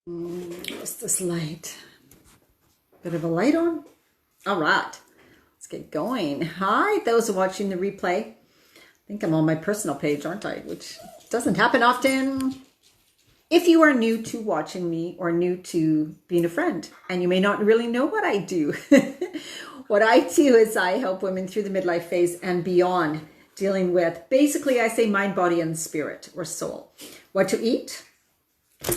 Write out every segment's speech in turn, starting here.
What's this light? Bit of a light on? All right, let's get going. Hi, those watching the replay. I think I'm on my personal page, aren't I? Which doesn't happen often. If you are new to watching me or new to being a friend, and you may not really know what I do, what I do is I help women through the midlife phase and beyond, dealing with, basically I say mind, body, and spirit or soul. What to eat,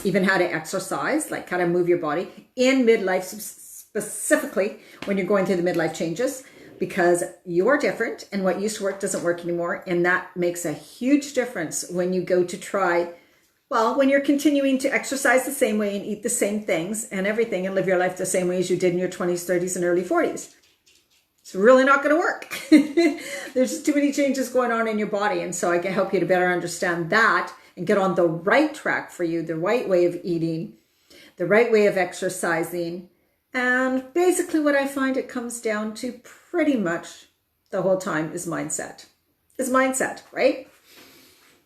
even how to exercise, like how to move your body in midlife, specifically when you're going through the midlife changes, because you are different and what used to work doesn't work anymore. And that makes a huge difference when you go to try, well, when you're continuing to exercise the same way and eat the same things and everything and live your life the same way as you did in your 20s, 30s, and early 40s. It's really not going to work. There's just too many changes going on in your body. And so I can help you to better understand that and get on the right track for you, the right way of eating, the right way of exercising. And basically what I find it comes down to pretty much the whole time is mindset. It's mindset, right?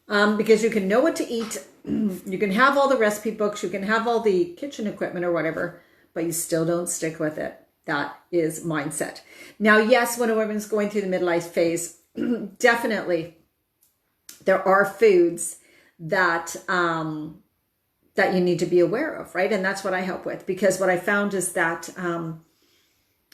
Because you can know what to eat. You can have all the recipe books. You can have all the kitchen equipment or whatever, but you still don't stick with it. That is mindset. Now, yes, when a woman's going through the midlife phase, definitely there are foods that that you need to be aware of, right? And that's what I help with, because what I found is that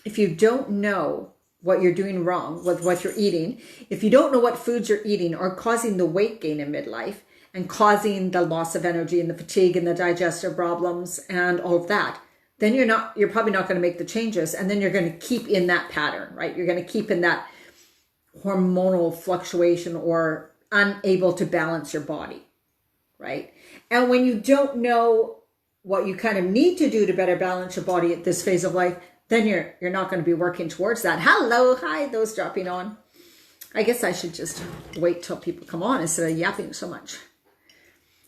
if you don't know what you're doing wrong with what you're eating, if you don't know what foods you're eating are causing the weight gain in midlife and causing the loss of energy and the fatigue and the digestive problems and all of that, then you're probably not going to make the changes. And then you're going to keep in that pattern, right? You're going to keep in that hormonal fluctuation or unable to balance your body, right? And when you don't know what you kind of need to do to better balance your body at this phase of life, then you're not going to be working towards that. Hello, hi, those dropping on. I guess I should just wait till people come on instead of yapping so much.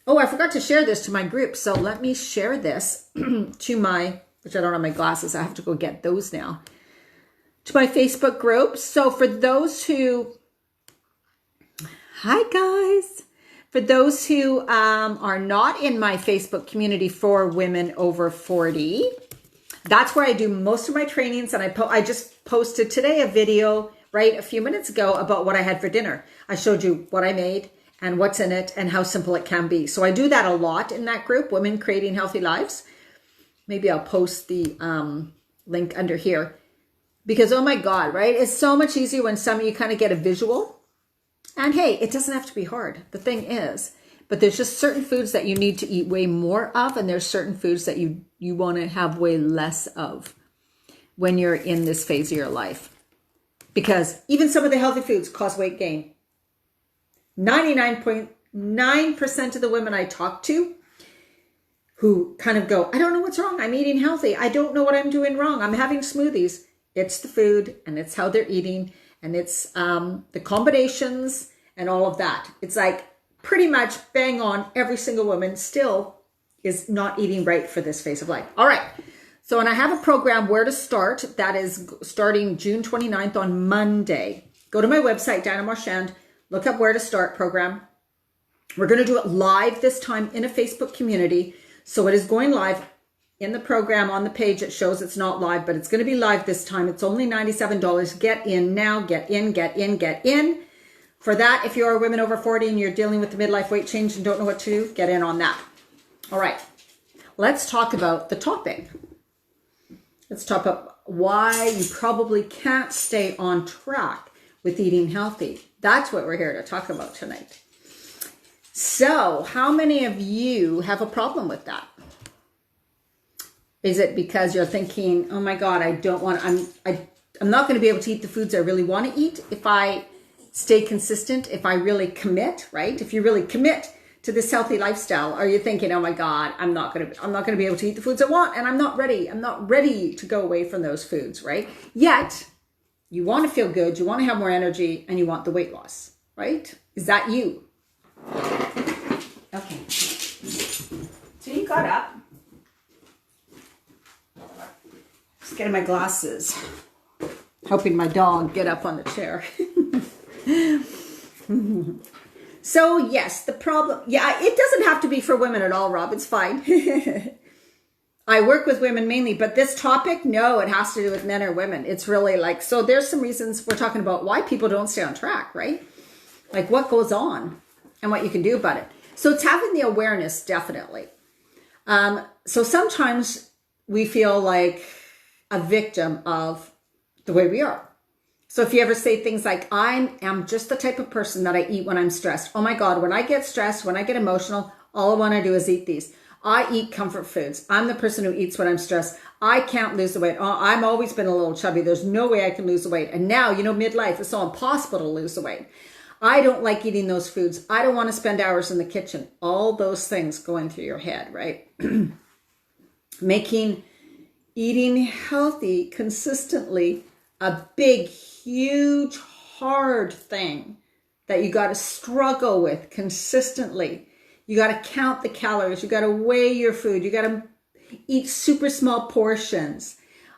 Oh, I forgot to share this to my group. So let me share this to my, which I don't have my glasses. I have to go get those now. To my Facebook group. So for those who, hi guys. For those who are not in my Facebook community for women over 40, that's where I do most of my trainings. And I just posted today a video, right, a few minutes ago about what I had for dinner. I showed you what I made and what's in it and how simple it can be. So I do that a lot in that group, Women Creating Healthy Lives. Maybe I'll post the link under here because, oh my God, right? It's so much easier when some of you kind of get a visual. And hey, it doesn't have to be hard. The thing is, but there's just certain foods that you need to eat way more of. And there's certain foods that you want to have way less of when you're in this phase of your life. Because even some of the healthy foods cause weight gain. 99.9% of the women I talk to who kind of go, I don't know what's wrong. I'm eating healthy. I don't know what I'm doing wrong. I'm having smoothies. It's the food and it's how they're eating. And it's the combinations and all of that. It's like pretty much bang on every single woman still is not eating right for this phase of life. All right. So, and I have a program where to start that is starting June 29th on Monday. Go to my website, Diana Marchand, look up where to start program. We're going to do it live this time in a Facebook community. So it is going live. In the program on the page, it shows it's not live, but it's going to be live this time. It's only $97. Get in now. Get in, get in, get in. For that, if you are a woman over 40 and you're dealing with the midlife weight change and don't know what to do, get in on that. All right. Let's talk about the topic. Let's talk about why you probably can't stay on track with eating healthy. That's what we're here to talk about tonight. So, how many of you have a problem with that? Is it because you're thinking, oh my God, I'm not going to be able to eat the foods I really want to eat if I stay consistent, if I really commit, right? If you really commit to this healthy lifestyle, are you thinking, oh my God, I'm not going to be able to eat the foods I want and I'm not ready. I'm not ready to go away from those foods, right? Yet you want to feel good, you want to have more energy and you want the weight loss, right? Is that you? Okay. So you got up. Just getting my glasses. Helping my dog get up on the chair. So yes, the problem, yeah, it doesn't have to be for women at all, Rob. It's fine. I work with women mainly, but this topic, no, it has to do with men or women. It's really like, so there's some reasons we're talking about why people don't stay on track, right? Like what goes on and what you can do about it. So it's having the awareness, definitely. So sometimes we feel like a victim of the way we are. So if you ever say things like, I am just the type of person that I eat when I'm stressed. Oh my God, when I get stressed, when I get emotional, all I want to do is eat these. I eat comfort foods. I'm the person who eats when I'm stressed. I can't lose the weight. Oh, I've always been a little chubby. There's no way I can lose the weight. And now, midlife, it's so impossible to lose the weight. I don't like eating those foods. I don't want to spend hours in the kitchen. All those things going through your head, right? Making eating healthy consistently a big, huge, hard thing that you got to struggle with consistently. You got to count the calories. You got to weigh your food. You got to eat super small portions.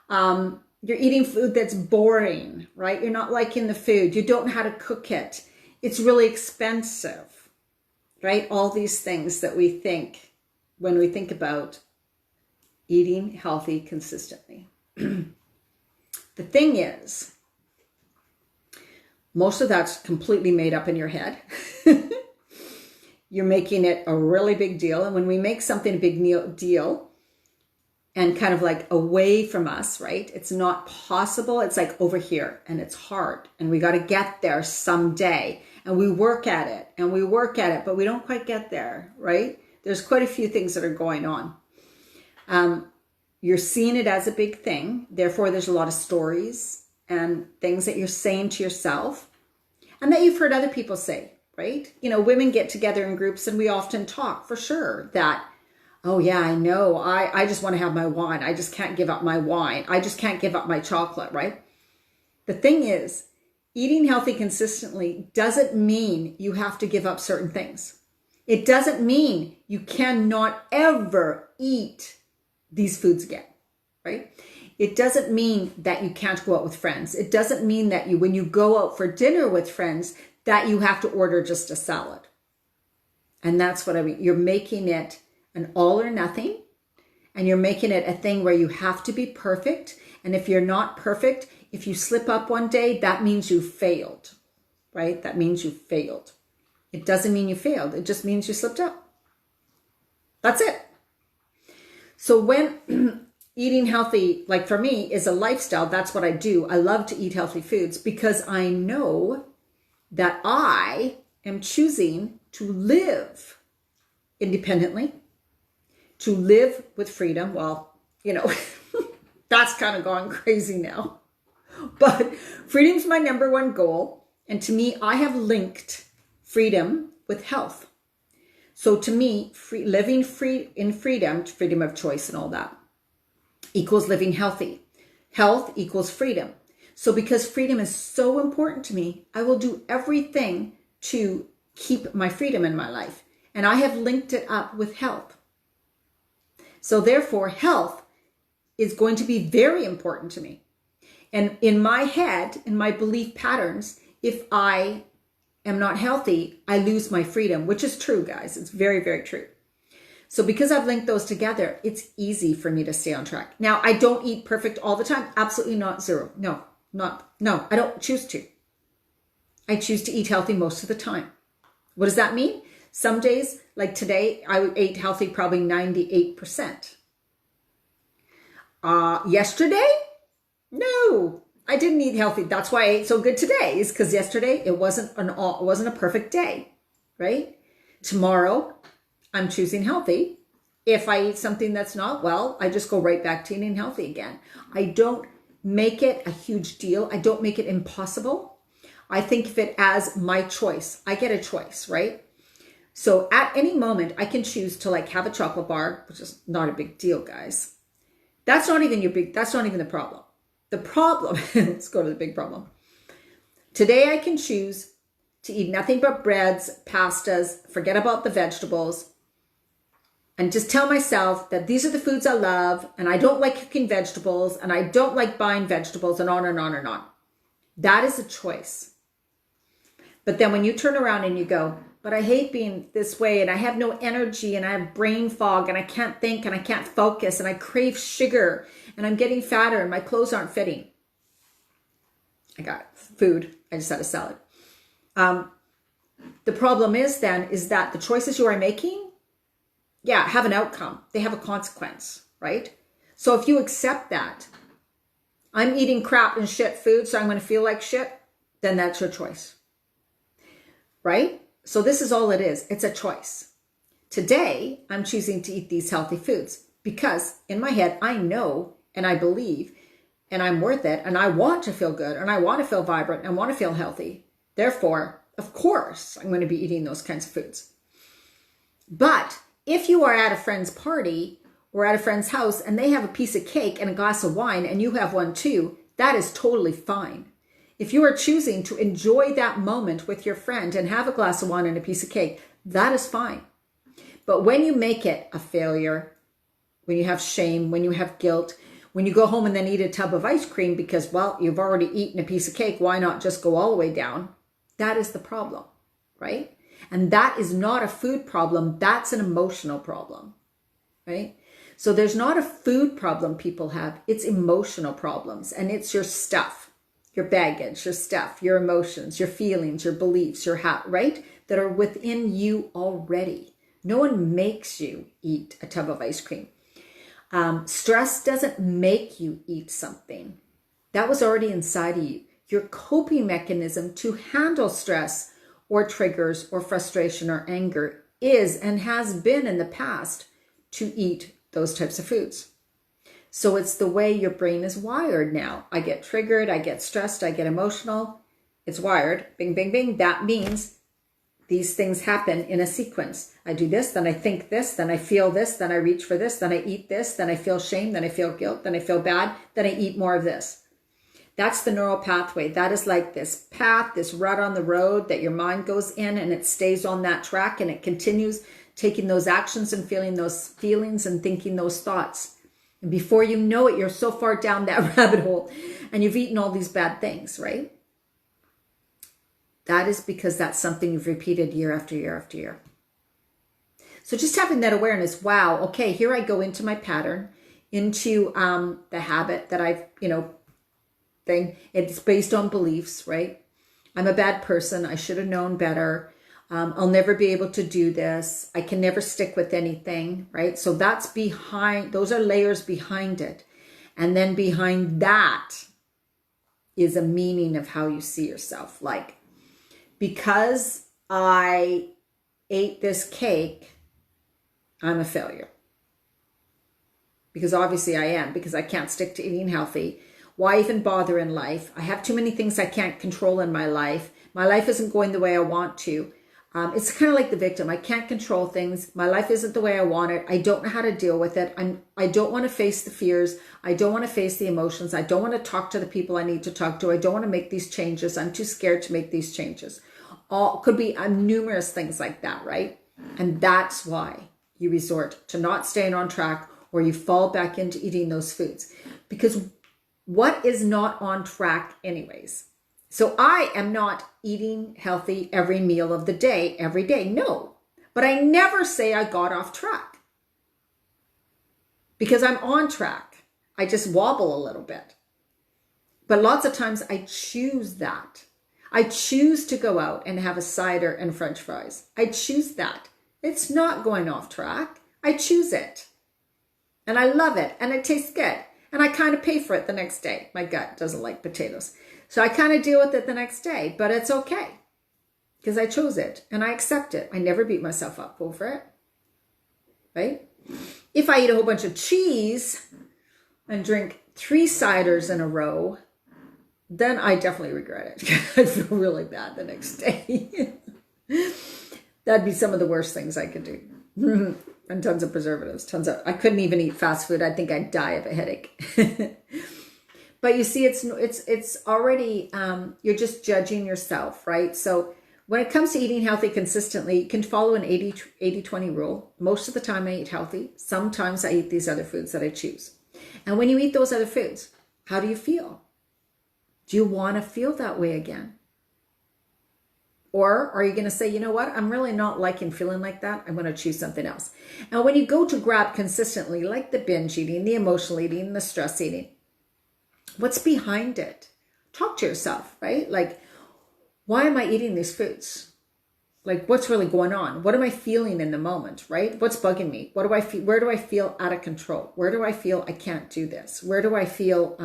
You're eating food that's boring, right? You're not liking the food. You don't know how to cook it. It's really expensive, right? All these things that we think when we think about eating healthy consistently. The thing is, most of that's completely made up in your head. You're making it a really big deal. And when we make something a big deal and kind of like away from us, right? It's not possible. It's like over here and it's hard and we got to get there someday. And we work at it and we work at it, but we don't quite get there, right? There's quite a few things that are going on. You're seeing it as a big thing. Therefore, there's a lot of stories and things that you're saying to yourself and that you've heard other people say, right? Women get together in groups and we often talk for sure that, oh yeah, I know. I just want to have my wine. I just can't give up my wine. I just can't give up my chocolate, right? The thing is, eating healthy consistently doesn't mean you have to give up certain things. It doesn't mean you cannot ever eat these foods again, right? It doesn't mean that you can't go out with friends. It doesn't mean that when you go out for dinner with friends, that you have to order just a salad. And that's what I mean. You're making it an all or nothing, and you're making it a thing where you have to be perfect. And if you're not perfect, if you slip up one day, that means you failed, right? That means you failed. It doesn't mean you failed. It just means you slipped up. That's it. So when eating healthy, like for me, is a lifestyle, that's what I do. I love to eat healthy foods because I know that I am choosing to live independently, to live with freedom. Well, that's kind of gone crazy now. But freedom's my number one goal. And to me, I have linked freedom with health. So to me, living in freedom, freedom of choice and all that, equals living healthy. Health equals freedom. So because freedom is so important to me, I will do everything to keep my freedom in my life. And I have linked it up with health. So therefore, health is going to be very important to me. And in my head, in my belief patterns, if I am not healthy, I lose my freedom, which is true, guys. It's very, very true. So because I've linked those together, it's easy for me to stay on track. Now, I don't eat perfect all the time. Absolutely not. Zero. No, I don't choose to. I choose to eat healthy most of the time. What does that mean? Some days, like today, I ate healthy probably 98%. Yesterday? No, I didn't eat healthy. That's why I ate so good today, is because yesterday it wasn't a perfect day, right? Tomorrow, I'm choosing healthy. If I eat something that's not, well, I just go right back to eating healthy again. I don't make it a huge deal. I don't make it impossible. I think of it as my choice. I get a choice, right? So at any moment, I can choose to have a chocolate bar, which is not a big deal, guys. That's not even the problem. The problem, let's go to the big problem. Today I can choose to eat nothing but breads, pastas, forget about the vegetables, and just tell myself that these are the foods I love, and I don't like cooking vegetables, and I don't like buying vegetables, and on and on and on. That is a choice. But then when you turn around and you go, but I hate being this way and I have no energy and I have brain fog and I can't think and I can't focus and I crave sugar and I'm getting fatter and my clothes aren't fitting. I got food. I just had a salad. The problem is that the choices you are making, have an outcome. They have a consequence, right? So if you accept that, I'm eating crap and shit food, so I'm going to feel like shit, then that's your choice, right? So this is all it is. It's a choice. Today, I'm choosing to eat these healthy foods because in my head, I know and I believe and I'm worth it and I want to feel good and I want to feel vibrant and want to feel healthy. Therefore, of course, I'm going to be eating those kinds of foods. But if you are at a friend's party or at a friend's house and they have a piece of cake and a glass of wine and you have one too, that is totally fine. If you are choosing to enjoy that moment with your friend and have a glass of wine and a piece of cake, that is fine. But when you make it a failure, when you have shame, when you have guilt, when you go home and then eat a tub of ice cream because, well, you've already eaten a piece of cake, why not just go all the way down? That is the problem, right? And that is not a food problem. That's an emotional problem, right? So there's not a food problem people have. It's emotional problems. And it's your stuff, your baggage, your stuff, your emotions, your feelings, your beliefs, your right? That are within you already. No one makes you eat a tub of ice cream. Stress doesn't make you eat something. That was already inside of you. Your coping mechanism to handle stress or triggers or frustration or anger is and has been in the past to eat those types of foods. So it's the way your brain is wired now. I get triggered, I get stressed, I get emotional. It's wired. Bing, bing, bing. That means these things happen in a sequence. I do this, then I think this, then I feel this, then I reach for this, then I eat this, then I feel shame, then I feel guilt, then I feel bad, then I eat more of this. That's the neural pathway. That is like this path, this rut on the road that your mind goes in and it stays on that track and it continues taking those actions and feeling those feelings and thinking those thoughts. And before you know it, you're so far down that rabbit hole and you've eaten all these bad things, right? That is because that's something you've repeated year after year after year. So just having that awareness, wow, okay, here I go into my pattern, into the habit that I've, thing. It's based on beliefs, right? I'm a bad person. I should have known better. I'll never be able to do this. I can never stick with anything, right? So that's behind, those are layers behind it. And then behind that is a meaning of how you see yourself. Like, because I ate this cake, I'm a failure. Because obviously I am, because I can't stick to eating healthy. Why even bother in life? I have too many things I can't control in my life. My life isn't going the way I want to. It's kind of like the victim. I can't control things. My life isn't the way I want it. I don't know how to deal with it. I don't want to face the fears. I don't want to face the emotions. I don't want to talk to the people I need to talk to. I don't want to make these changes. I'm too scared to make these changes. Could be numerous things like that, right? And that's why you resort to not staying on track or you fall back into eating those foods. Because what is not on track anyways? So I am not eating healthy every meal of the day, every day. No, but I never say I got off track because I'm on track. I just wobble a little bit. But lots of times I choose that. I choose to go out and have a cider and French fries. I choose that. It's not going off track. I choose it. And I love it. And it tastes good. And I kind of pay for it the next day. My gut doesn't like potatoes. So I kind of deal with it the next day. But it's okay. Because I chose it. And I accept it. I never beat myself up over it. Right? If I eat a whole bunch of cheese and drink 3 ciders in a row, then I definitely regret it. I feel really bad the next day. That'd be some of the worst things I could do. And tons of preservatives, I couldn't even eat fast food. I think I'd die of a headache. But you see, it's already, you're just judging yourself, right? So when it comes to eating healthy consistently, you can follow an 80-20 rule. Most of the time I eat healthy. Sometimes I eat these other foods that I choose. And when you eat those other foods, how do you feel? Do you want to feel that way again? Or are you going to say, you know what, I'm really not liking feeling like that. I'm going to choose something else. And when you go to grab consistently, like the binge eating, the emotional eating, the stress eating, what's behind it? Talk to yourself, right? Like, why am I eating these foods? Like, what's really going on? What am I feeling in the moment, right? What's bugging me? What do I feel? Where do I feel out of control? Where do I feel I can't do this? Where do I feel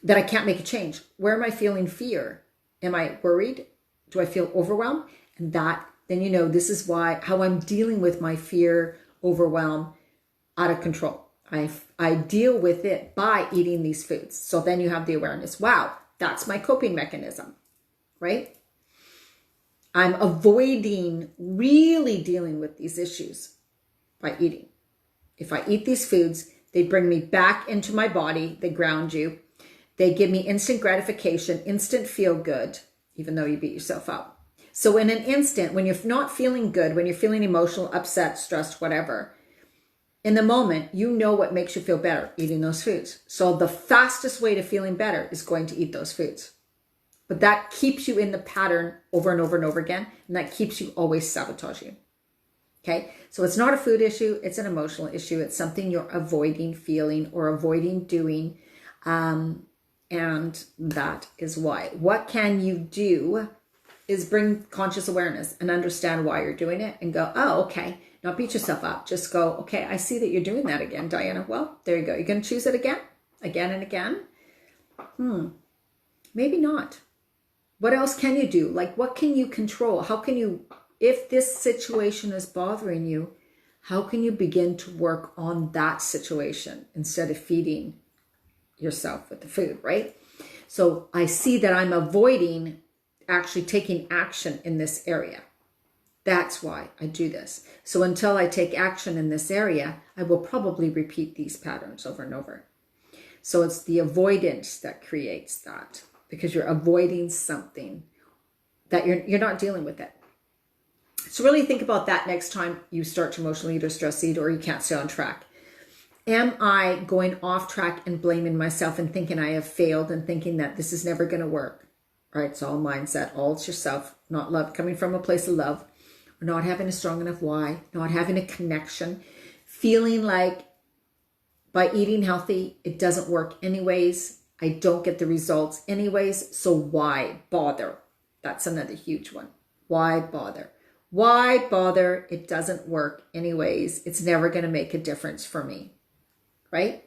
that I can't make a change? Where am I feeling fear? Am I worried? Do I feel overwhelmed? And then you know, this is how I'm dealing with my fear, overwhelm, out of control. I deal with it by eating these foods. So then you have the awareness. Wow, that's my coping mechanism, right? I'm avoiding really dealing with these issues by eating. If I eat these foods, they bring me back into my body. They ground you. They give me instant gratification, instant feel good, even though you beat yourself up. So in an instant, when you're not feeling good, when you're feeling emotional, upset, stressed, whatever, in the moment, you know what makes you feel better, eating those foods. So the fastest way to feeling better is going to eat those foods. But that keeps you in the pattern over and over and over again. And that keeps you always sabotaging. Okay. So it's not a food issue. It's an emotional issue. It's something you're avoiding feeling or avoiding doing. And that is why. What can you do is bring conscious awareness and understand why you're doing it and go, oh, okay. Not beat yourself up. Just go, okay, I see that you're doing that again, Diana. Well, there you go. You're going to choose it again and again. Maybe not. What else can you do? Like, what can you control? How can you, if this situation is bothering you, how can you begin to work on that situation instead of feeding yourself with the food, right? So I see that I'm avoiding actually taking action in this area. That's why I do this. So until I take action in this area, I will probably repeat these patterns over and over. So it's the avoidance that creates that, because you're avoiding something that you're not dealing with it. So really think about that next time you start to emotionally eat or stress eat, or you can't stay on track. Am I going off track and blaming myself and thinking I have failed and thinking that this is never going to work? Right? It's all mindset, all it's yourself, not love, coming from a place of love, or not having a strong enough why, not having a connection, feeling like by eating healthy, it doesn't work anyways. I don't get the results anyways. So why bother? That's another huge one. Why bother? Why bother? It doesn't work anyways. It's never going to make a difference for me, right?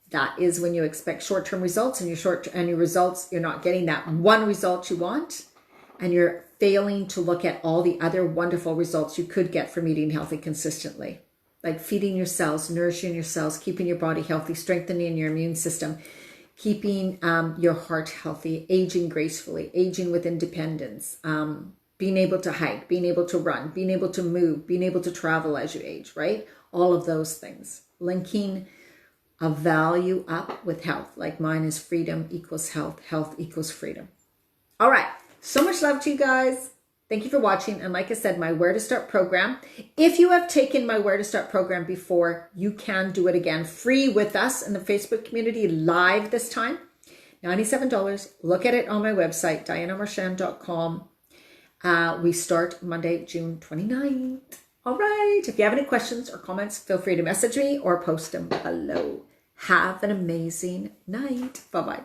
That is when you expect short-term results, and your results, you're not getting that one result you want, and you're failing to look at all the other wonderful results you could get from eating healthy consistently. Like feeding your cells, nourishing your cells, keeping your body healthy, strengthening your immune system, keeping your heart healthy, aging gracefully, aging with independence, being able to hike, being able to run, being able to move, being able to travel as you age, right? All of those things. Linking a value up with health. Like mine is freedom equals health, health equals freedom. All right. So much love to you guys. Thank you for watching. And like I said, my Where to Start program. If you have taken my Where to Start program before, you can do it again free with us in the Facebook community, live this time. $97. Look at it on my website, dianamarchand.com. We start Monday, June 29th. All right. If you have any questions or comments, feel free to message me or post them below. Have an amazing night. Bye-bye.